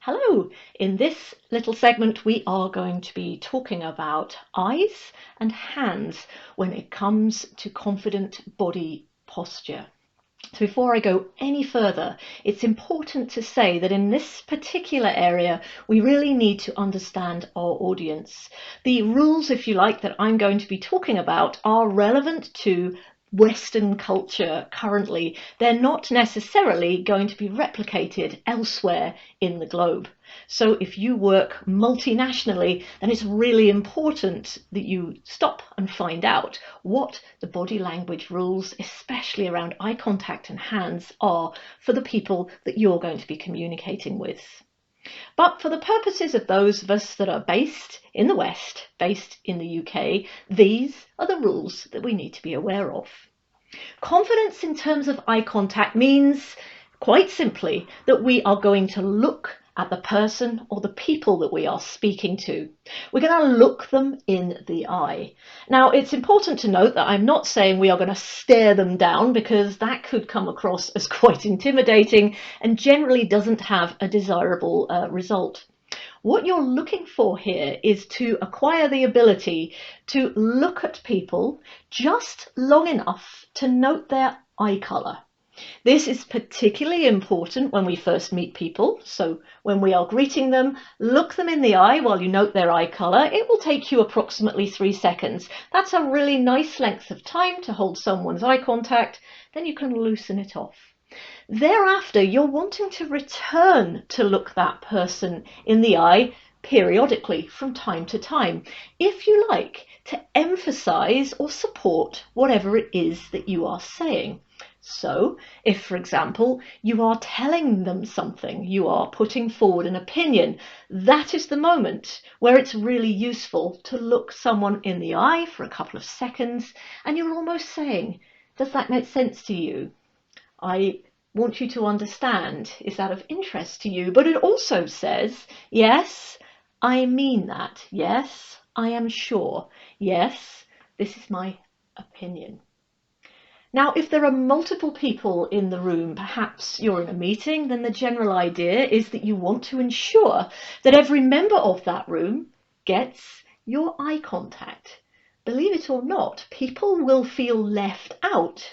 Hello! In this little segment we are going to be talking about eyes and hands when it comes to confident body posture. So before I go any further, it's important to say that in this particular area, we really need to understand our audience. The rules, if you like, that I'm going to be talking about are relevant to Western culture currently. They're not necessarily going to be replicated elsewhere in the globe. So if you work multinationally, then it's really important that you stop and find out what the body language rules, especially around eye contact and hands, are for the people that you're going to be communicating with. But for the purposes of those of us that are based in the West, based in the UK, these are the rules that we need to be aware of. Confidence in terms of eye contact means, quite simply, that we are going to look at the person or the people that we are speaking to. We're going to look them in the eye. Now, it's important to note that I'm not saying we are going to stare them down, because that could come across as quite intimidating and generally doesn't have a desirable result. What you're looking for here is to acquire the ability to look at people just long enough to note their eye colour. This is particularly important when we first meet people. So when we are greeting them, look them in the eye while you note their eye colour. It will take you approximately 3 seconds. That's a really nice length of time to hold someone's eye contact. Then you can loosen it off. Thereafter, you're wanting to return to look that person in the eye periodically from time to time, if you like, to emphasize or support whatever it is that you are saying. So if, for example, you are telling them something, you are putting forward an opinion, that is the moment where it's really useful to look someone in the eye for a couple of seconds, and you're almost saying, does that make sense to you? I want you to understand, is that of interest to you? But it also says, yes, I mean that. Yes, I am sure. Yes, this is my opinion. Now, if there are multiple people in the room, perhaps you're in a meeting, then the general idea is that you want to ensure that every member of that room gets your eye contact. Believe it or not, people will feel left out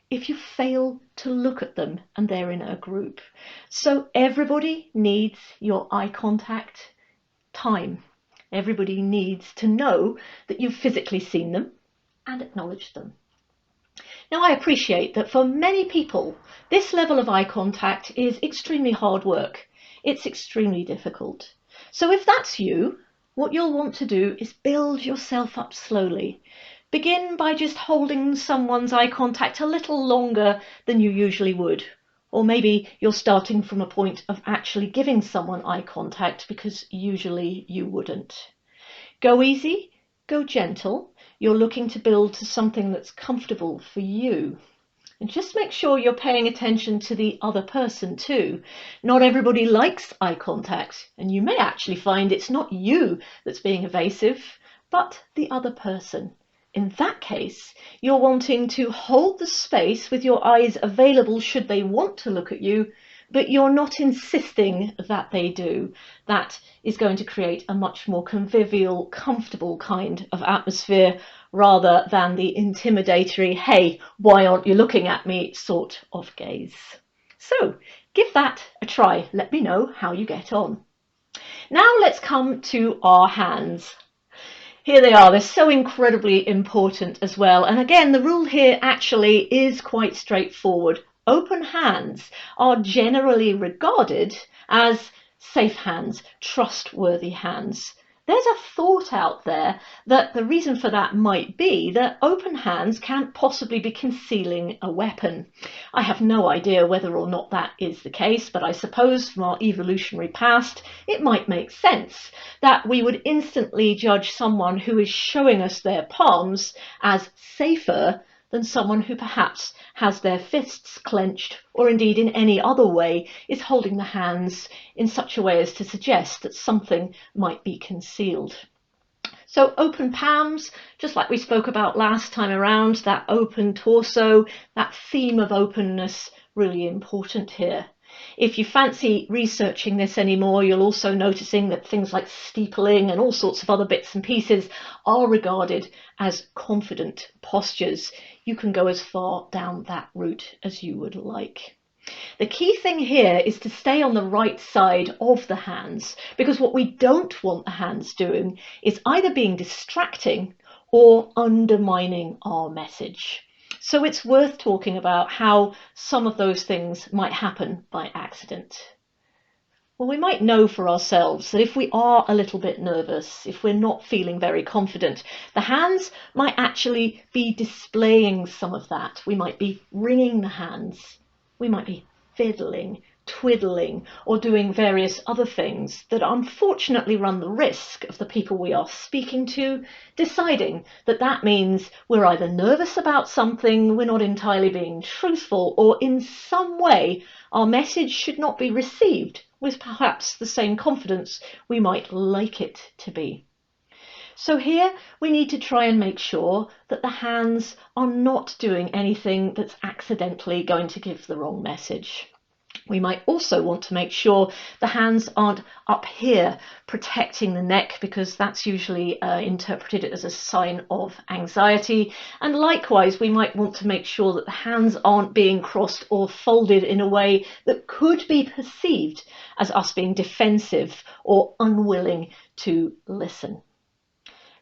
if you fail to look at them and they're in a group. So everybody needs your eye contact time. Everybody needs to know that you've physically seen them and acknowledged them. Now, I appreciate that for many people, this level of eye contact is extremely hard work. It's extremely difficult. So if that's you, what you'll want to do is build yourself up slowly. Begin by just holding someone's eye contact a little longer than you usually would. Or maybe you're starting from a point of actually giving someone eye contact because usually you wouldn't. Go easy, go gentle. You're looking to build to something that's comfortable for you. And just make sure you're paying attention to the other person too. Not everybody likes eye contact, and you may actually find it's not you that's being evasive, but the other person. In that case, you're wanting to hold the space with your eyes available should they want to look at you, but you're not insisting that they do. That is going to create a much more convivial, comfortable kind of atmosphere rather than the intimidatory, hey, why aren't you looking at me sort of gaze. So give that a try. Let me know how you get on. Now let's come to our hands. Here they are. They're so incredibly important as well. And again, the rule here actually is quite straightforward. Open hands are generally regarded as safe hands, trustworthy hands. There's a thought out there that the reason for that might be that open hands can't possibly be concealing a weapon. I have no idea whether or not that is the case, but I suppose from our evolutionary past, it might make sense that we would instantly judge someone who is showing us their palms as safer than someone who perhaps has their fists clenched, or indeed in any other way is holding the hands in such a way as to suggest that something might be concealed. So open palms, just like we spoke about last time around, that open torso, that theme of openness, really important here. If you fancy researching this anymore, you'll also noticing that things like steepling and all sorts of other bits and pieces are regarded as confident postures. You can go as far down that route as you would like. The key thing here is to stay on the right side of the hands, because what we don't want the hands doing is either being distracting or undermining our message. So it's worth talking about how some of those things might happen by accident. Well, we might know for ourselves that if we are a little bit nervous, if we're not feeling very confident, the hands might actually be displaying some of that. We might be wringing the hands. We might be fiddling, twiddling, or doing various other things that unfortunately run the risk of the people we are speaking to deciding that that means we're either nervous about something, we're not entirely being truthful, or in some way our message should not be received with perhaps the same confidence we might like it to be. So here we need to try and make sure that the hands are not doing anything that's accidentally going to give the wrong message. We might also want to make sure the hands aren't up here protecting the neck, because that's usually interpreted as a sign of anxiety. And likewise, we might want to make sure that the hands aren't being crossed or folded in a way that could be perceived as us being defensive or unwilling to listen.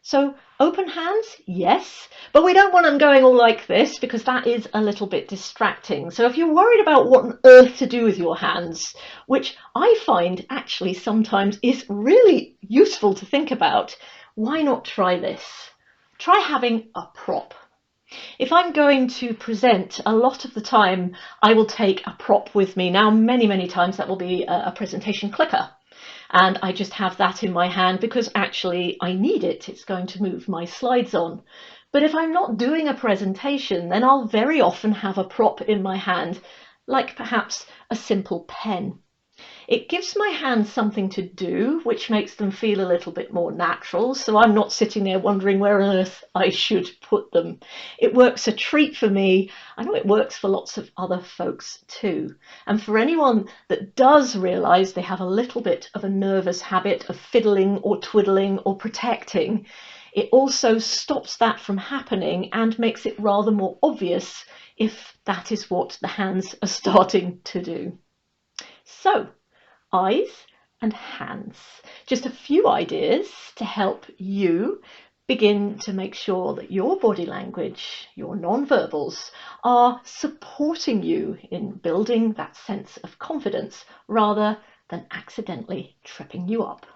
So open hands, yes, but we don't want them going all like this, because that is a little bit distracting. So if you're worried about what on earth to do with your hands, which I find actually sometimes is really useful to think about, why not try this? Try having a prop. If I'm going to present, a lot of the time I will take a prop with me. Now, many times that will be a presentation clicker. And I just have that in my hand because actually I need it. It's going to move my slides on. But if I'm not doing a presentation, then I'll very often have a prop in my hand, like perhaps a simple pen. It gives my hands something to do, which makes them feel a little bit more natural, so I'm not sitting there wondering where on earth I should put them. It works a treat for me. I know it works for lots of other folks too. And for anyone that does realise they have a little bit of a nervous habit of fiddling or twiddling or protecting, it also stops that from happening and makes it rather more obvious if that is what the hands are starting to do. So, eyes and hands. Just a few ideas to help you begin to make sure that your body language, your non-verbals, are supporting you in building that sense of confidence rather than accidentally tripping you up.